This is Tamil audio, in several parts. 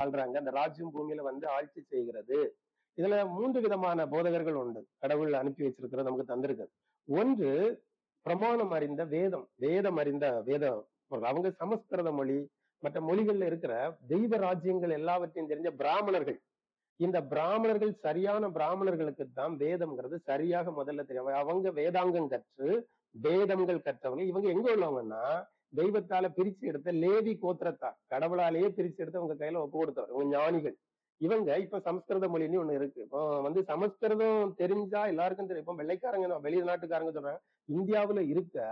ஆள்றாங்க. அந்த ராஜ்யம் பூமியில வந்து ஆட்சி செய்கிறது. இதுல 3 விதமான போதகர்கள் உண்டு. கடவுள் அனுப்பி வச்சிருக்கிறது நமக்கு தந்திருக்கு. ஒன்று பிரமாணம் அறிந்த வேதம், வேதம் அவங்க சமஸ்கிருத மொழி, மற்ற மொழிகள்ல இருக்கிற தெய்வ ராஜ்யங்கள் எல்லாவற்றையும் தெரிஞ்ச பிராமணர்கள். இந்த பிராமணர்கள் சரியான பிராமணர்களுக்கு தான் வேதம்ங்கிறது சரியாக முதல்ல தெரியும். அவங்க வேதாங்கம் கற்று வேதங்கள் கற்றவங்க. இவங்க எங்க உள்ளவங்கன்னா தெய்வத்தால பிரிச்சு எடுத்த லேவி கோத்திரத்தார், கடவுளாலேயே பிரிச்சு எடுத்து அவங்க கையில ஒப்பு கொடுத்தவர், இவங்க ஞானிகள். இவங்க இப்ப சமஸ்கிருத மொழின்னு ஒண்ணு இருக்கு. இப்போ வந்து சமஸ்கிருதம் தெரிஞ்சா எல்லாருக்கும் தெரியும். இப்போ வெள்ளைக்காரங்க வெளிநாட்டுக்காரங்க சொல்றாங்க, இந்தியாவுல இருக்க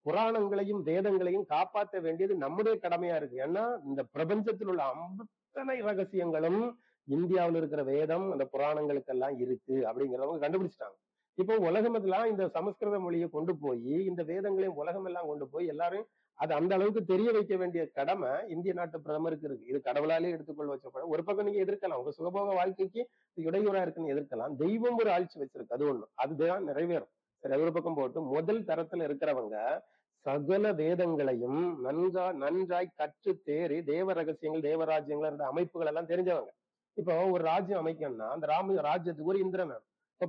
புராணங்களையும் வேதங்களையும் காப்பாற்ற வேண்டியது நம்முடைய கடமையா இருக்கு. ஏன்னா இந்த பிரபஞ்சத்தில் உள்ள அத்தனை ரகசியங்களும் இந்தியாவில் இருக்கிற வேதம் அந்த புராணங்களுக்கெல்லாம் இருக்கு அப்படிங்கிறவங்க கண்டுபிடிச்சிட்டாங்க. இப்போ உலகமெல்லாம் இந்த சமஸ்கிருத மொழியை கொண்டு போய் இந்த வேதங்களையும் உலகம் எல்லாம் கொண்டு போய் எல்லாரும் அது அந்த அளவுக்கு தெரிய வைக்க வேண்டிய கடமை இந்திய நாட்டு பிரதமருக்கு இருக்கு. இது கடவுளாலே எடுத்துக்கொள்ள வச்ச ஒரு பக்கம் நீங்க எதிர்க்கலாம், உங்க சுகபோக வாழ்க்கைக்கு இடையூறா இருக்குன்னு எதிர்க்கலாம். தெய்வம் ஒரு ஆட்சி வச்சிருக்கு, அது ஒண்ணு, அதுதான் நிறைவேறும். சரி, அது ஒரு பக்கம் போட்டு முதல் தரத்துல இருக்கிறவங்க சகல வேதங்களையும் நன்றாய் கற்று தேறி தேவ ரகசியங்கள் தேவராஜ்யங்கள் இருந்த அமைப்புகள் எல்லாம் தெரிஞ்சவங்க. இப்போ ஒரு ராஜ்யம் அமைக்கணும்னா அந்த ராஜ்யத்துக்கு ஒரு இந்திரன் வேணும். இப்ப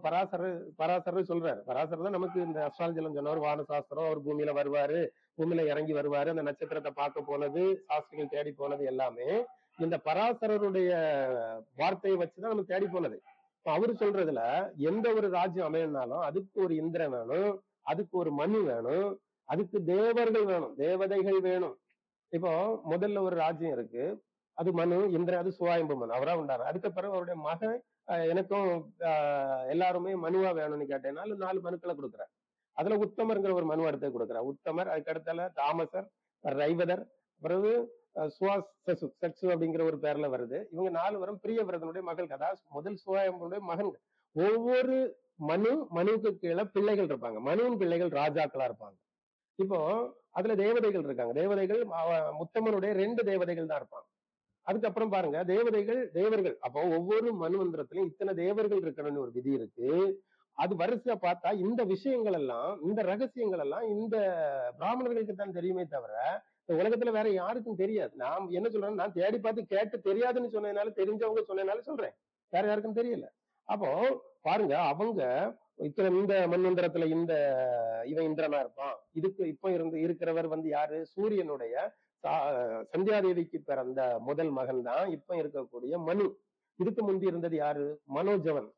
பராசரர் சொல்றாரு. பராசரர் தான் நமக்கு இந்த அஸ்ட்ராலஜிலம் சொன்னவர், வான சாஸ்திரம், அவர் பூமியில வருவாரு, பூமியில இறங்கி வருவாரு, அந்த நட்சத்திரத்தை பார்க்க போனது, சாஸ்திரிகள் தேடி போனது எல்லாமே இந்த பராசரருடைய வார்த்தையை வச்சுதான் நம்ம தேடி போனது. அவரு சொல்றதுல எந்த ஒரு ராஜ்யம் அமையணும்னாலும் அதுக்கு ஒரு இந்திரன் வேணும், அதுக்கு ஒரு மனு வேணும், அதுக்கு தேவர்கள் வேணும், தேவதைகள் வேணும். இப்போ முதல்ல ஒரு ராஜ்யம் இருக்கு, அது மனு, இந்திரன், அது சுவாயம்பு மனு, அவரா உண்டாரு. அதுக்கு பிறகு அவருடைய மகன் எனக்கும் எல்லாருமே மனுவா வேணும்னு கேட்டேனால 4 மனுக்களை கொடுக்குறாரு. அதுல உத்தமர்ங்கிற ஒரு மனு அடுத்து கொடுக்குறார். உத்தமர், அதுக்கு அடுத்தால தாமசர், ரைவதர், பிறகு சச்சு அப்படிங்கிற ஒரு பேர்ல வருது. இவங்க 4 வரும் பிரியவிரதனுடைய மகள். அதாவது முதல் சுவாயம்புடைய மகன். ஒவ்வொரு மனுவுக்கு கீழே பிள்ளைகள் இருப்பாங்க. மனுவின் பிள்ளைகள் ராஜாக்களா இருப்பாங்க. இப்போ அதுல தேவதைகள் இருக்காங்க. தேவதைகள் முத்தமனுடைய 2 தேவதைகள் தான் இருப்பாங்க. அதுக்கப்புறம் பாருங்க, தேவர்கள். அப்போ ஒவ்வொரு மனுவந்திரத்திலும் இத்தனை தேவர்கள் இருக்கணும்னு ஒரு விதி இருக்கு. அது வரிசையா பார்த்தா இந்த விஷயங்கள் எல்லாம், இந்த ரகசியங்கள் எல்லாம் இந்த பிராமணர்களுக்கு தான் தெரியுமே தவிர இந்த உலகத்துல வேற யாருக்கும் தெரியாது. நான் என்ன சொல்றேன், நான் தேடி பார்த்து கேட்டு தெரியாதுன்னு சொன்னதுனால, தெரிஞ்சவங்க சொன்னதுனால சொல்றேன், வேற யாருக்கும் தெரியல. அப்போ பாருங்க, அவங்க இந்த மன்வந்திரத்துல இவன் இந்திரனா இருப்பான். இதுக்கு இப்போ இருக்கிறவர் வந்து யாரு, சூரியனுடைய சந்தியாதேவிக்கு பிறந்த முதல் மகன் தான் இப்ப இருக்கக்கூடிய மனு. இதுக்கு முந்தி இருந்தது யாரு, மனோஜவன்.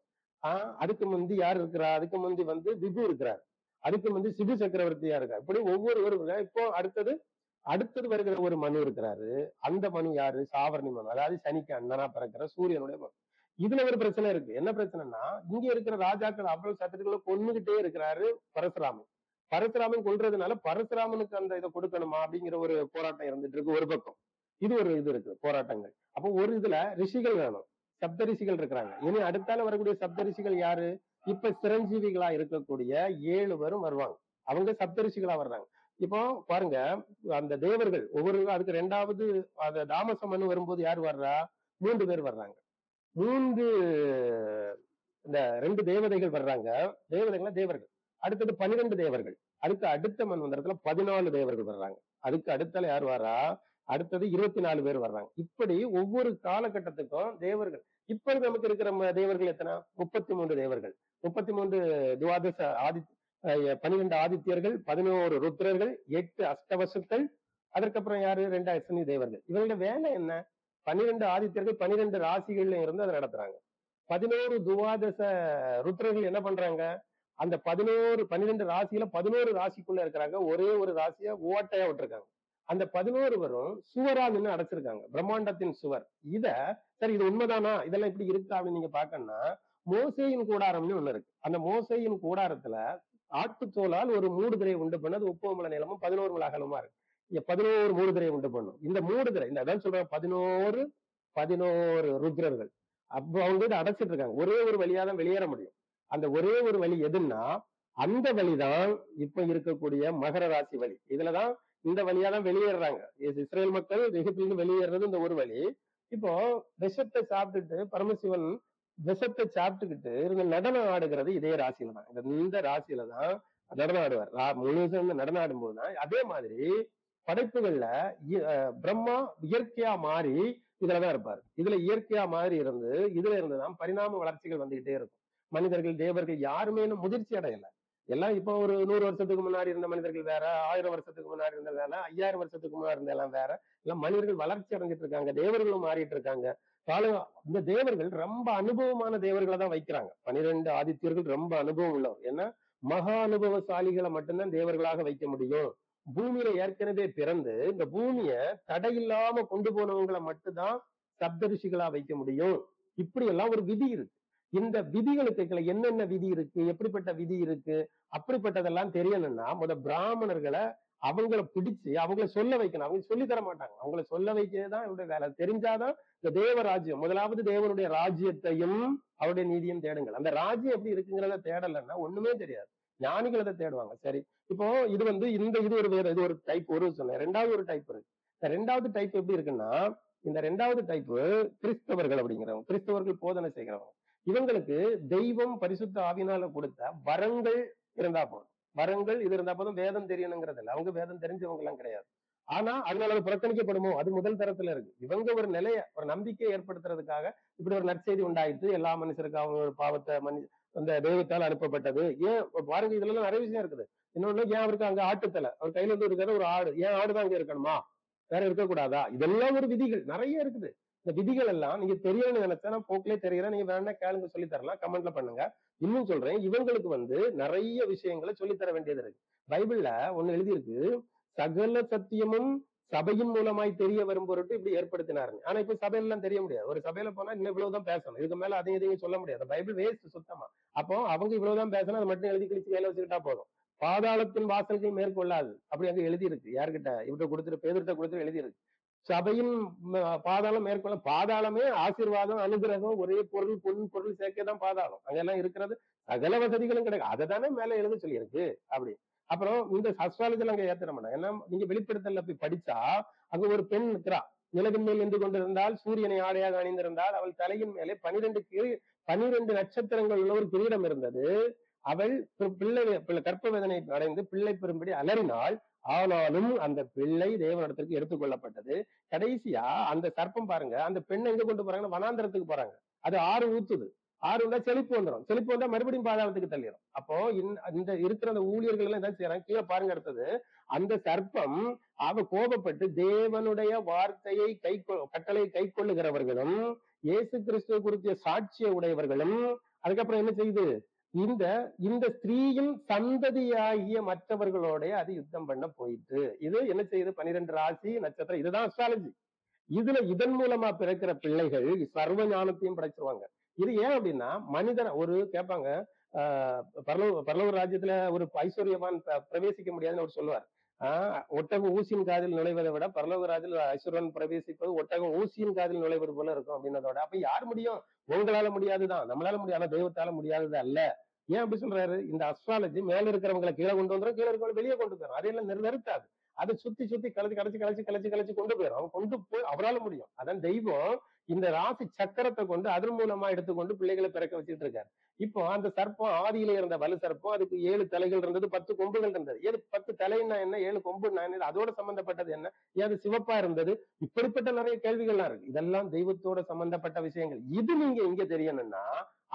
அதுக்கு முந்தி யார் இருக்கிறா, அதுக்கு முந்தி வந்து விபு இருக்கிறார், அதுக்கு முந்தி சிபு சக்கரவர்த்தியா இருக்கார். இப்படி ஒவ்வொருவரும். இப்போ அடுத்தது வருகிற ஒரு மனு இருக்கிறாரு. அந்த மனு யாரு, சாவர்ணி மனு, அதாவது சனிக்கு அண்ணனா பிறக்கிற சூரியனுடைய மனு. இதுல ஒரு பிரச்சனை இருக்கு. என்ன பிரச்சனைனா, இங்க இருக்கிற ராஜாக்கள் அவ்வளவு சத்துருக்களை கொன்னுகிட்டே இருக்கிறாரு பரசுராமன். பரசுராமன் கொல்றதுனால பரசுராமனுக்கு அந்த இதை கொடுக்கணுமா அப்படிங்கிற ஒரு போராட்டம் இருந்துட்டு இருக்கு ஒரு பக்கம். இது இருக்கு போராட்டங்கள். அப்போ ஒரு இதுல ரிஷிகள் வேணும், சப்த ரிஷிகள் இருக்கிறாங்க. இனி அடுத்தால வரக்கூடிய சப்த ரிஷிகள் யாரு, இப்ப சிரஞ்சீவிகளா இருக்கக்கூடிய 7 பேரும் வருவாங்க. அவங்க சப்த ரிஷிகளா வர்றாங்க. இப்போ பாருங்க, அந்த தேவர்கள் ஒவ்வொரு அதுக்கு 2வது அந்த தாமச மனு வரும்போது யார் வர்றா, 3 பேர் வர்றாங்க. 3 இந்த 2 தேவதைகள் வர்றாங்க. தேவர்கள். அடுத்தது 12 தேவர்கள். அதுக்கு அடுத்த மன்வந்தரத்துல 14 தேவர்கள் வர்றாங்க. அதுக்கு அடுத்தால யார் வர்றா, அடுத்தது 24 பேர் வர்றாங்க. இப்படி ஒவ்வொரு காலகட்டத்துக்கும் தேவர்கள். இப்ப நமக்கு இருக்கிற தேவர்கள் எத்தனை, 33 தேவர்கள், 33 துவாதச 12 ஆதித்யர்கள், 11 ருத்ரர்கள், 8 அஷ்டவசுக்கள், அதற்கப்புறம் யாரு, 2 அஸ்வினி தேவர்கள். இவங்களோட வேலை என்ன, 12 ஆதித்யர்கள் 12 ராசிகள்ல இருந்து அதை நடத்துறாங்க. 11 துவாதச ருத்ரர்கள் என்ன பண்றாங்க, அந்த 12 ராசியில 11 ராசிக்குள்ள இருக்கிறாங்க. ஒரே ஒரு ராசியை ஓட்டையா விட்டுருக்காங்க. அந்த 11 வரும் சுவரா நின்று அடைச்சிருக்காங்க, பிரம்மாண்டத்தின் சுவர். சரி, இது உண்மைதானா, இதெல்லாம் இப்படி இருக்கா அப்படின்னு நீங்க பாக்கணும்னா, மோசேயின் கூடாரம்னு ஒண்ணு இருக்கு. அந்த மோசேயின் கூடாரத்துல ஆட்டுத்தோலால் ஒரு மூடுதிரையை உண்டு பண்ணது 30 மலை நீளமும் 11 மலை அகலமா இருக்கு. 11 மூடுதிரையை உண்டு பண்ணும். இந்த மூடுதிரை, இந்த அதான் சொல்றாங்க 11 ருத்ரர்கள். அப்போ அவங்க இதை அடைச்சிட்டு இருக்காங்க. ஒரே ஒரு வழியா தான் வெளியேற முடியும். அந்த ஒரே ஒரு வழி எதுன்னா, அந்த வழிதான் இப்ப இருக்கக்கூடிய மகர ராசி வழி. இதுலதான் இந்த வழியாதான் வெளியேறாங்க இஸ்ரேல் மக்கள். எகிப்திலிருந்து வெளியேறது இந்த ஒரு வழி. இப்போ விஷத்தை சாப்பிட்டுட்டு பரமசிவன் விஷத்தை சாப்பிட்டுக்கிட்டு இருந்த நடனம் ஆடுகிறது இதே ராசியில தான். இந்த ராசியில தான் நடனம் ஆடுவார். முழுசும் நடனம் ஆடும் போதுதான் அதே மாதிரி படைப்புகள்ல பிரம்மா இயற்கையா மாறி இதுலதான் இருப்பாரு. இதுல இயற்கையா மாதிரி இருந்து இதுல இருந்துதான் பரிணாம வளர்ச்சிகள் வந்துகிட்டே இருக்கும். மனிதர்கள் தேவர்கள் யாருமே இன்னும் முதிர்ச்சி அடையல. எல்லாம் இப்போ ஒரு 100 வருஷத்துக்கு முன்னாடி இருந்த மனிதர்கள் வேற, 1000 வருஷத்துக்கு முன்னாடி இருந்த வேற, 5000 வருஷத்துக்கு முன்னாடி இருந்த எல்லாம் வேற. எல்லாம் மனிதர்கள் வளர்ச்சி அடைஞ்சிட்டு இருக்காங்க, தேவர்களும் மாறிட்டு இருக்காங்க. கால இந்த தேவர்கள் ரொம்ப அனுபவமான தேவர்களை தான் வைக்கிறாங்க. 12 ஆதித்யர்கள் ரொம்ப அனுபவம் உள்ளவர். ஏன்னா மகா அனுபவசாலிகளை மட்டும்தான் தேவர்களாக வைக்க முடியும். பூமியில ஏற்கனவே பிறந்து இந்த பூமிய தடையில்லாம கொண்டு போனவங்களை மட்டும்தான் சப்த ரிஷிகளா வைக்க முடியும். இப்படி எல்லாம் ஒரு விதி இருக்கு. இந்த விதிகளுக்கு என்னென்ன விதி இருக்கு, எப்படிப்பட்ட விதி இருக்கு, அப்படிப்பட்டதெல்லாம் தெரியணும்னா பிராமணர்களை அவங்கள பிடிச்சு அவங்கள சொல்ல வைக்கணும். அவங்க சொல்லி தர மாட்டாங்க. அவங்கள சொல்ல வைக்கிறதுதான் இவருடைய வேலை. தெரிஞ்சாதான் இந்த தேவ ராஜ்யம், முதலாவது தேவனுடைய ராஜ்யத்தையும் அவருடைய நீதியும் தேடுங்கள். அந்த ராஜ்யம் எப்படி இருக்குங்கிறத தேடலைன்னா ஒண்ணுமே தெரியாது. ஞானிகள் அதை தேடுவாங்க. சரி, இப்போ இது இது ஒரு வேற, இது ஒரு டைப் ஒரு சொன்னேன். ரெண்டாவது ஒரு டைப் இருக்கு. இந்த ரெண்டாவது டைப் எப்படி இருக்குன்னா, இந்த ரெண்டாவது டைப் கிறிஸ்தவர்கள் அப்படிங்கிறவங்க, கிறிஸ்தவர்கள் போதனை செய்கிறவங்க. இவங்களுக்கு தெய்வம் பரிசுத்த ஆவினால கொடுத்த வரங்கள் இருந்தா போதும். வரங்கள் இது இருந்தா போதும், வேதம் தெரியணுங்கிறது இல்லை. அவங்க வேதம் தெரிஞ்சவங்க எல்லாம் கிடையாது. ஆனா அதனால அது புறக்கணிக்கப்படுமோ, அது முதல் தரத்துல இருக்கு. இவங்க ஒரு நிலைய, ஒரு நம்பிக்கையை ஏற்படுத்துறதுக்காக இப்படி ஒரு நற்செய்தி உண்டாயிட்டு எல்லா மனுஷருக்கு அவங்க பாவத்தை அந்த தெய்வத்தால் அனுப்பப்பட்டது. ஏன் பாருங்க, இதுல எல்லாம் நிறைய விஷயம் இருக்குது. இன்னொன்னு, ஏன் அவருக்கு அங்க ஆட்டுத்தலை, அவர் கையில இருந்து இருக்கிற ஒரு ஆடு, ஏன் ஆடுதான் அங்க இருக்கணுமா, வேற இருக்கக்கூடாதா? இதெல்லாம் ஒரு விதிகள் நிறைய இருக்குது. இந்த விதிகள் எல்லாம் நீங்க தெரியணும்னு நினைச்சா நான் போக்கிலே தெரியல, நீங்க வேணா கேளுங்க, சொல்லி தரலாம், கமெண்ட்ல பண்ணுங்க. இன்னும் சொல்றேன், இவங்களுக்கு நிறைய விஷயங்களை சொல்லித்தர வேண்டியது இருக்கு. பைபிள்ல ஒண்ணு எழுதியிருக்கு, சகல சத்தியமும் சபையின் மூலமாய் தெரிய வரும் பொருட்டு இப்படி ஏற்படுத்தினாருங்க. ஆனா இப்ப சபையெல்லாம் தெரிய முடியாது. ஒரு சபையில போனா இன்னும் இவ்வளவுதான் பேசணும், இதுக்கு மேல அதையும் இதையும் சொல்ல முடியாது. பைபிள் வேஸ்ட் சுத்தமா. அப்போ அவங்க இவ்வளவுதான் பேசணும், அதை மட்டும் எழுதி கிழிச்சு கையில வச்சுக்கிட்டா போதும். பாதாளத்தின் வாசல்கள் மேற்கொள்ளாது அப்படி அங்க எழுதி இருக்கு. யார்கிட்ட? இவர்கிட்ட கொடுத்துட்டு, பேதர்கிட்ட கொடுத்துட்டு எழுதி இருக்கு. சபையின் பாதாளம் மேற்கொள்ள, பாதாளமே ஆசீர்வாதம் அனுகிரகம் ஒரே பொருள், பொருள் சேர்க்கதான் பாதாளம். அங்கெல்லாம் இருக்கிறது சகல வசதிகளும் கிடைக்கும். அதை தானே மேல எழுத சொல்லி இருக்கு. அப்படி அப்புறம் இந்த அஸ்ட்ராலஜில அங்க ஏத்துற மாட்டாங்க. ஏன்னா நீங்க வெளிப்படுத்தல போய் படிச்சா அங்க ஒரு பெண் இருக்கிறா. நிலவின் மேல் நின்று கொண்டிருந்தால், சூரியனை ஆடையாக அணிந்திருந்தால், அவள் தலையின் மேலே 12 நட்சத்திரங்கள் உள்ள ஒரு கிரீடம் இருந்தது. அவள் கற்ப வேதனை அடைந்து பிள்ளை பெறும்படி அலறினாள். ஆனாலும் அந்த பிள்ளை தேவனிடத்திற்கு எடுத்துக்கொள்ளப்பட்டது. கடைசியா அந்த சர்ப்பம் பாருங்க, அந்த பெண்ணை எங்க கொண்டு போறாங்கன்னா வனாந்தரத்துக்கு போறாங்க. அது ஆறு ஊத்துது. ஆறு வந்தா செழிப்பு வந்துடும். செழிப்பு வந்தா மறுபடியும் பாதாளத்துக்கு தள்ளிடும். அப்போ இந்த இருக்கிற அந்த ஊழியர்கள் எல்லாம் என்ன செய்யறாங்க, கீழே பாருங்க. அடுத்தது, அந்த சர்ப்பம் கோபப்பட்டு தேவனுடைய வார்த்தையை கட்டளை கை கொள்ளுகிறவர்களும் இயேசு கிறிஸ்துவ குறித்த சாட்சிய உடையவர்களும், அதுக்கப்புறம் என்ன செய்யுது, இந்த இந்த ஸ்திரீயின் சந்ததியாகிய மற்றவர்களோட அது யுத்தம் பண்ண போயிட்டு. இது என்ன செய்யுது, 12 ராசி நட்சத்திரம், இதுதான் அஸ்ட்ராலஜி. இதன் மூலமா பிறக்கிற பிள்ளைகள் சர்வ ஞானத்தையும் படைச்சிருவாங்க. இது ஏன் அப்படின்னா, மனிதன் ஒரு கேட்பாங்க, பரலோக ராஜ்யத்துல ஒரு ஐஸ்வர்யவான் பிரவேசிக்க முடியாதுன்னு அவர் சொல்லுவார். ஒட்டகம் ஊசியின் காதில் நுழைவதை விட பரலோக ராஜ்யத்தில் ஐஸ்வர்யன் பிரவேசிப்பது ஒட்டகம் ஊசியின் காதில் நுழைவது போல இருக்கும் அப்படின்னதோட, அப்ப யார் முடியும்? உங்களால முடியாதுதான், நம்மளால முடியாது, தெய்வத்தால முடியாதது அல்ல. ஏன் அப்படி சொல்றாரு? இந்த அஸ்ட்ராலஜி மேல இருக்கிறவங்களை கீழே கொண்டு வந்துடும், கீழே இருக்கிறவங்க வெளியே கொண்டு போயிடும். அதையெல்லாம் நிறுத்தாது. அதை சுத்தி சுத்தி கலைச்சு கொண்டு போயிடும். அவன் கொண்டு போய் அவரால் முடியும். அதான் தெய்வம் இந்த ராசி சக்கரத்தை கொண்டு அதன் மூலமா எடுத்துக்கொண்டு பிள்ளைகளை பிறக்க வச்சுட்டு இருக்காரு. இப்போ அந்த சர்ப்பம் ஆதியில இருந்த வலு சர்ப்பம், அதுக்கு 7 தலைகள் இருந்தது, 10 கொம்புகள் இருந்தது. ஏது 10 தலைன்னா என்ன, 7 கொம்புன்னா என்ன, அதோட சம்பந்தப்பட்டது என்ன, ஏது சிவப்பா இருந்தது? இப்படிப்பட்ட நிறைய கேள்விகள்லாம் இருக்கு. இதெல்லாம் தெய்வத்தோட சம்பந்தப்பட்ட விஷயங்கள். இது நீங்க இங்க தெரியணும்னா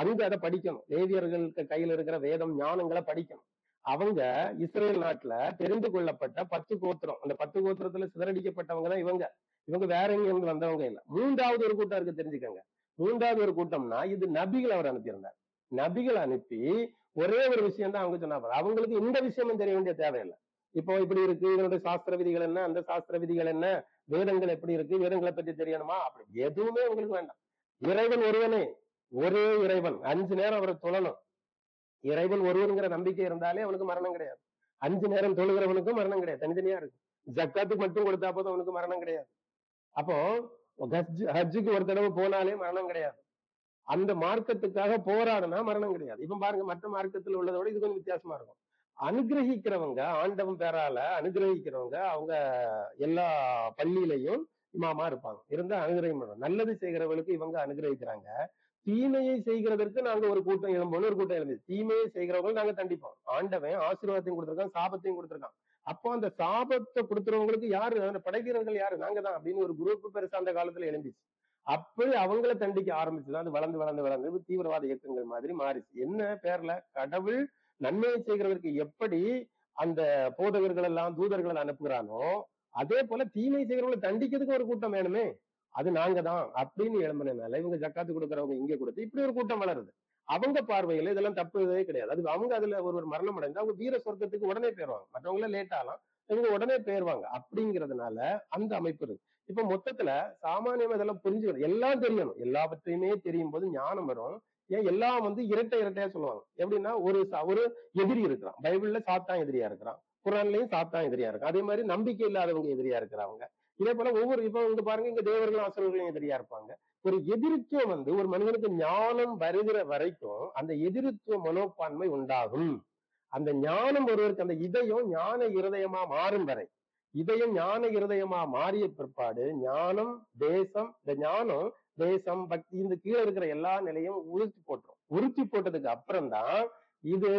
அங்க அதை படிக்கணும். லேவியர்களுக்கு கையில இருக்கிற வேதம் ஞானங்களை படிக்கணும். அவங்க இஸ்ரேல் நாட்டுல தெரிந்து கொள்ளப்பட்ட 10 கோத்திரம், அந்த 10 கோத்திரத்துல சிதறடிக்கப்பட்டவங்க தான் இவங்க. இவங்க வேற எங்க வந்தவங்க இல்லை. மூன்றாவது ஒரு கூட்டம் இருக்கு, தெரிஞ்சுக்கங்க. மூன்றாவது ஒரு கூட்டம்னா இது நபிகள் அவர் அனுப்பியிருந்தார். நபிகள் அனுப்பி ஒரே ஒரு விஷயம் தான் அவங்க சொன்னாங்க. அவங்களுக்கு இந்த விஷயமும் தெரிய வேண்டிய தேவையில்லை. இப்போ இப்படி இருக்கு, இதனுடைய சாஸ்திர விதிகள் என்ன, அந்த சாஸ்திர விதிகள் என்ன, வேதங்கள் எப்படி இருக்கு, வேதங்களை பற்றி தெரியணுமா, அப்படி எதுவுமே உங்களுக்கு வேண்டாம். இறைவன் ஒருவனே, ஒரே இறைவன், 5 நேரம் அவரை தொழணும். இறைவன் ஒருவனுங்கிற நம்பிக்கை இருந்தாலே அவனுக்கு மரணம் கிடையாது. 5 நேரம் தொழுகிறவனுக்கும் மரணம் கிடையாது, தனித்தனியா இருக்கு. ஜக்காத்துக்கு மட்டும் கொடுத்தா போதும் அவனுக்கு மரணம் கிடையாது. அப்போ ஹஜ்ஜுக்கு ஒரு தடவை போனாலே மரணம் கிடையாது. அந்த மார்க்கத்துக்காக போராடினா மரணம் கிடையாது. இப்ப பாருங்க, மற்ற மார்க்கத்தில் உள்ளதோட இது கொஞ்சம் வித்தியாசமா இருக்கும். அனுகிரகிக்கிறவங்க, ஆண்டவன் பேரால அனுகிரகிக்கிறவங்க, அவங்க எல்லா பள்ளியிலையும் இமாமா இருப்பாங்க, இருந்தா அனுகிரகம் பண்ணுவாங்க. நல்லது செய்கிறவர்களுக்கு இவங்க அனுகிரகிக்கிறாங்க. தீமையை செய்கிறதற்கு நாங்க ஒரு கூட்டம் எழும்போது, ஒரு கூட்டம் எழுந்து தீமையை செய்கிறவங்க நாங்க தண்டிப்போம். ஆண்டவன் ஆசீர்வாதத்தையும் கொடுத்திருக்கான், சாபத்தையும் கொடுத்திருக்கான். அப்போ அந்த சாபத்தை கொடுத்துறவங்களுக்கு யாரு, அந்த படைக்கிறவர்கள் யாரு, நாங்க தான் அப்படின்னு ஒரு குரூப் பெருசா அந்த காலத்துல எழுந்துச்சு. அப்படி அவங்கள தண்டிக்க ஆரம்பிச்சுதான் அது வளர்ந்து வளர்ந்து வளர்ந்து தீவிரவாத இயக்கங்கள் மாதிரி மாறிச்சு. என்ன பேர்ல? கடவுள் நன்மையை செய்கிறதற்கு எப்படி அந்த போதகர்கள் எல்லாம் தூதர்கள் அனுப்புகிறானோ, அதே போல தீமை செய்கிறவங்களை தண்டிக்கிறதுக்கு ஒரு கூட்டம் வேணுமே. அது நாங்க தான் அப்படின்னு எழும்பினால இவங்க ஜக்காத்து கொடுக்கறவங்க இங்க கொடுத்து இப்படி ஒரு கூட்டம் வளருது. அவங்க பார்வையில இதெல்லாம் தப்பு இதே கிடையாது. அது அவங்க அதுல ஒரு மரணம் அடைஞ்சா அவங்க வீர சொர்க்கத்துக்கு உடனே போயிருவாங்க. மற்றவங்கள லேட் ஆகலாம், இவங்க உடனே போயிருவாங்க. அப்படிங்கிறதுனால அந்த அமைப்பு இருக்கு. இப்ப மொத்தத்துல சாமானியம் இதெல்லாம் புரிஞ்சுக்கணும், எல்லாம் தெரியணும். எல்லாவற்றையுமே தெரியும் போது ஞானம் வரும். ஏன் எல்லாம் இரட்டை இரட்டையா சொல்லுவாங்க. எப்படின்னா ஒரு எதிரி இருக்கிறான். பைபிள்ல சாத்தான் எதிரியா இருக்கிறான், குரான்லயும் சாத்தான் எதிரியா இருக்கான். அதே மாதிரி நம்பிக்கை இல்லாதவங்க எதிரியா இருக்கிறாங்க. இதே போல ஒவ்வொரு இப்ப இங்க பாருங்க, இங்க தேவர்களும் அசுரர்களும் எதிரியா இருப்பாங்க. ஒரு எதிர்த்துவம் ஒரு மனிதனுக்கு ஞானம் வருகிற வரைக்கும் அந்த எதிர்த்துவ மனோப்பான்மை உண்டாகும். அந்த ஞானம் ஒருவருக்கு அந்த இதயம் ஞான இருதயமா மாறும் வரை, இதயம் ஞான இருதயமா மாறிய பிற்பாடு ஞானம் தேசம், இந்த ஞானம் தேசம் பக்தி இந்த கீழே இருக்கிற எல்லா நிலையும் உறுத்தி போட்டுரும். உறுத்தி போட்டதுக்கு அப்புறம் தான் இது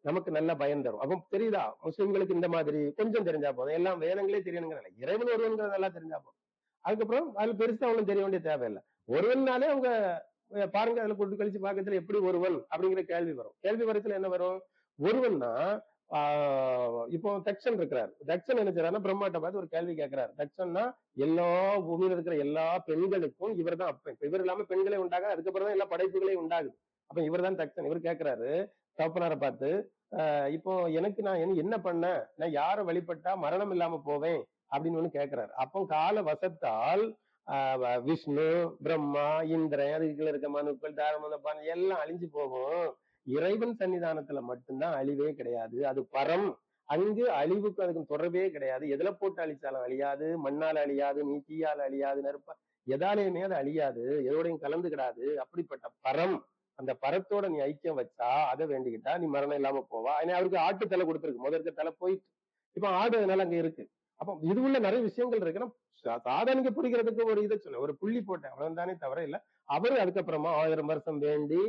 நமக்கு நல்ல பயன் தரும். அப்போ தெரியுதா, முஸ்லிம்களுக்கு இந்த மாதிரி கொஞ்சம் தெரிஞ்சா போதும், எல்லாம் வேதங்களே தெரியணுங்கிற இறைவன் ஒருவன்கிறது நல்லா தெரிஞ்சா போதும். அதுக்கப்புறம் அதுல பெருசா அவனும் தெரிய வேண்டிய தேவையில்லை. ஒருவன்னாலே அவங்க பாருங்க, அதுல கொண்டு கழிச்சு பாக்கத்துல எப்படி ஒருவன் அப்படிங்கிற கேள்வி வரும். கேள்வி வரத்துல என்ன வரும்? ஒருவன்னா இப்போ தக்ஷன் இருக்கிறார். தக்ஷன் என்ன செய்யறாருன்னா பிரம்மாட்ட பார்த்து ஒரு கேள்வி கேட்கிறார். தக்ஷன்னா எல்லா பூமியில இருக்கிற எல்லா பெண்களுக்கும் இவர் தான் அப்ப. இப்ப இவர் இல்லாம பெண்களே உண்டாக, அதுக்கப்புறம் தான் எல்லா படைப்புகளே உண்டாகுது. அப்ப இவர் தான் தக்ஷன். இவர் கேட்கிறாரு தகப்பனாரை பார்த்து, இப்போ எனக்கு நான் என்ன பண்ணேன், நான் யாரை வழிபட்டா மரணம் இல்லாம போவேன் அப்படின்னு ஒண்ணு கேட்கிறாரு. அப்போ கால வசத்தால் விஷ்ணு பிரம்மா இந்திரன் அதுக்குள்ள இருக்க மனுக்கள் தாரமதப்பான் எல்லாம் அழிஞ்சு போகும். இறைவன் சன்னிதானத்துல மட்டும்தான் அழிவே கிடையாது. அது பரம். அங்கு அழிவுக்கு அதுக்கு தொடர்பே கிடையாது. எதுல போட்டு அழிச்சாலும் அழியாது, மண்ணால் அழியாது, நீ தீயால் அழியாது, நெருப்ப எதாலேயுமே அது அழியாது, எதோடையும் கலந்துக்கிடாது. அப்படிப்பட்ட பரம். அந்த பரத்தோட நீ ஐக்கியம் வச்சா, அதை வேண்டிக்கிட்டா நீ மரணம் இல்லாம போவா. ஏன்னா அவருக்கு ஆட்டு தலை கொடுத்துருக்கு, முதல்ல தலை போயிட்டு இப்ப ஆடு அதனால அங்க இருக்கு. அப்போ இது உள்ள நிறைய விஷயங்கள் இருக்குன்னா சாதாரணிக்க புரிகிறதுக்கு ஒரு இதை சொன்ன ஒரு புள்ளி போட்டேன், அவ்வளவுதானே தவிர இல்ல. அவரு அதுக்கப்புறமா 1000 வருஷம் வேண்டி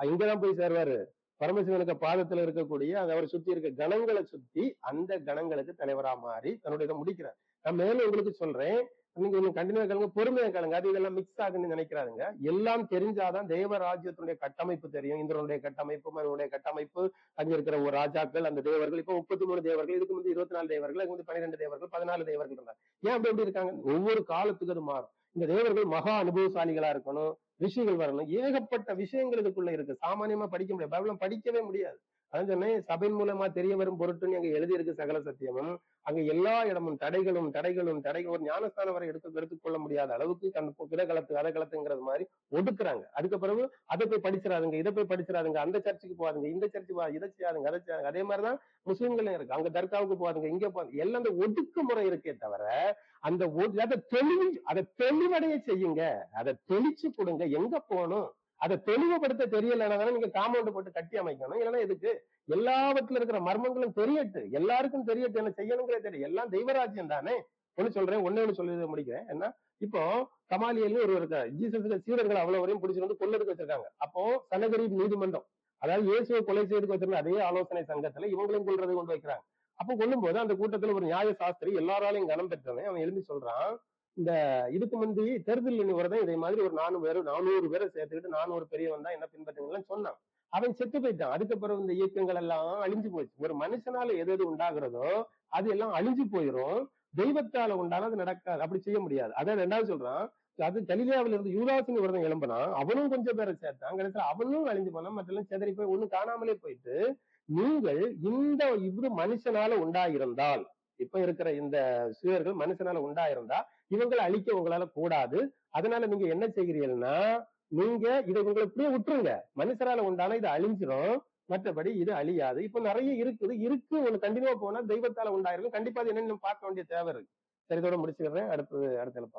இங்கதான் போய் சேர்வாரு. பரமசிவனுக்கு பாதத்துல இருக்கக்கூடிய அவரை சுத்தி இருக்க கணங்களை சுத்தி அந்த கணங்களுக்கு தலைவரா மாறி தன்னுடைய இதை முடிக்கிறார். நான் மேலும் உங்களுக்கு சொல்றேன், நீங்க கண்டினியூ கேளுங்க, பொறுமையா கேளுங்க. அது இதெல்லாம் மிக்ஸ் ஆகுன்னு நினைக்கிறாருங்க. எல்லாம் தெரிஞ்சாதான் தேவராஜ்யத்தினுடைய கட்டமைப்பு தெரியும். இந்திரனுடைய கட்டமைப்பு, மனுடைய கட்டமைப்பு, அங்க இருக்கிற ஒரு ராஜாக்கள், அந்த தேவர்கள். இப்ப 33 தேவர்கள், இதுக்கு வந்து 24 தேவர்கள், அதுக்கு வந்து 12 தேவர்கள், 14 தேவர்கள் இருந்தாங்க. ஏன் அப்படி எப்படி இருக்காங்க? ஒவ்வொரு காலத்துக்கு அது மாறும். இந்த தேவர்கள் மகா அனுபவசாலிகளா இருக்கணும், ரிஷிகள் வரணும், ஏகப்பட்ட விஷயங்கள் இதுக்குள்ள இருக்கு. சாமானியமா படிக்க முடியாது, பைபிளம் படிக்கவே முடியாது. அதான் சொன்னேன், சபையின் மூலமா தெரிய வரும் பொருட்டுன்னு அங்க எழுதியிருக்கு சகல சத்தியமும். அங்க எல்லா இடமும் தடைகளும் தடைகளும் தடைகள். ஒரு ஞானஸ்தானம் வரை எடுத்துக்கொள்ள முடியாத அளவுக்கு கிடகளத்து அதை கலத்துங்கிறது மாதிரி ஒடுக்குறாங்க. அதுக்கு பிறகு அதை போய் படிச்சிடாதுங்க, இதை போய் படிச்சிடாதுங்க, அந்த சர்ச்சுக்கு போகாதுங்க, இந்த சர்ச்சு இதை செய்யாதுங்க, அதை செய்யாதுங்க. அதே மாதிரிதான் முஸ்லிம்களும் இருக்கு. அங்க தர்காவுக்கு போகாதுங்க, இங்க போகாது. எல்லாம் அந்த ஒடுக்குமுறை இருக்கே தவிர அந்த அதை தெளிவடைய செய்யுங்க, அதை தெளிச்சு கொடுங்க. எங்க போகணும் அதை தெளிவுபடுத்த தெரியலன்னா நீங்க காம்பவுண்ட் போட்டு கட்டி அமைக்கணும். இல்லைன்னா எதுக்கு? எல்லாவற்றில இருக்கிற மர்மங்களும் தெரியட்டு, எல்லாருக்கும் தெரியட்டு, என்ன செய்யணுங்கிறே தெரியும். எல்லாம் தெய்வராஜ்யம் தானே. ஒண்ணு சொல்றேன், ஒண்ணு சொல்லி முடிக்கிறேன். என்ன, இப்போ கமாலியல்னு ஒரு இருக்காரு, ஜீசஸுக்கு சீடர்கள் அவ்வளவு வரையும் பிடிச்சிட்டு வந்து கொல்லதுக்கு வச்சிருக்காங்க. அப்போ சனகரீப் நீதிமன்றம், அதாவது இயேசுவை கொலை செய்யறதுக்கு வச்சிருந்த அதே ஆலோசனை சங்கத்துல இவங்களையும் கொள்றது கொண்டு வைக்கிறாங்க. அப்போ கொல்லும் போது அந்த கூட்டத்துல ஒரு நியாய சாஸ்திரி, எல்லாராலையும் கனம் பெற்றவன், அவன் எழுதி சொல்றான், இந்த இதுக்கு முந்தி தேர்தல் வரதான் இதே மாதிரி ஒரு 400 பேரை சேர்த்துக்கிட்டு 400 பெரியவன் தான் என்ன பின்பற்றுங்கன்னு சொன்னான். அவன் செத்து போயிட்டான். அதுக்கப்புறம் இந்த இயக்கங்கள் எல்லாம் அழிஞ்சு போச்சு. ஒரு மனுஷனால எது எது உண்டாகிறதோ அது எல்லாம் அழிஞ்சு போயிடும். தெய்வத்தால உண்டானது நடக்காது, அப்படி செய்ய முடியாது. அதான் ரெண்டாவது சொல்றான், அது கலிலியாவில இருந்து யூதாசுன்னு ஒருத்தன் எழும்பினா, அவனும் கொஞ்சம் பேரை சேர்த்தான். கடைசியில் அவனும் அழிஞ்சு போனான், மற்றெல்லாம் செதறி போய் ஒண்ணும் காணாமலே போயிட்டு. நீங்கள் இந்த இது மனுஷனால உண்டாயிருந்தால், இப்ப இருக்கிற இந்த சுயர்கள் மனுஷனால உண்டாயிருந்தா இவங்களை அழிக்க உங்களால கூடாது. அதனால நீங்க என்ன செய்கிறீர்கள்னா, நீங்க இதை உங்களை இப்படியே விட்டுருங்க. மனுஷரால உண்டான இது அழிஞ்சிரும், மற்றபடி இது அழியாது. இப்ப நிறைய இருக்கு ஒண்ணு கண்டினியூவா போனா தெய்வத்தால உண்டாயிருக்கும். கண்டிப்பா அது என்னன்னு பார்க்க வேண்டிய தேவை இருக்கு. சரி, இதோட முடிச்சுக்கிறேன். அடுத்தது அடுத்த பார்ப்போம்.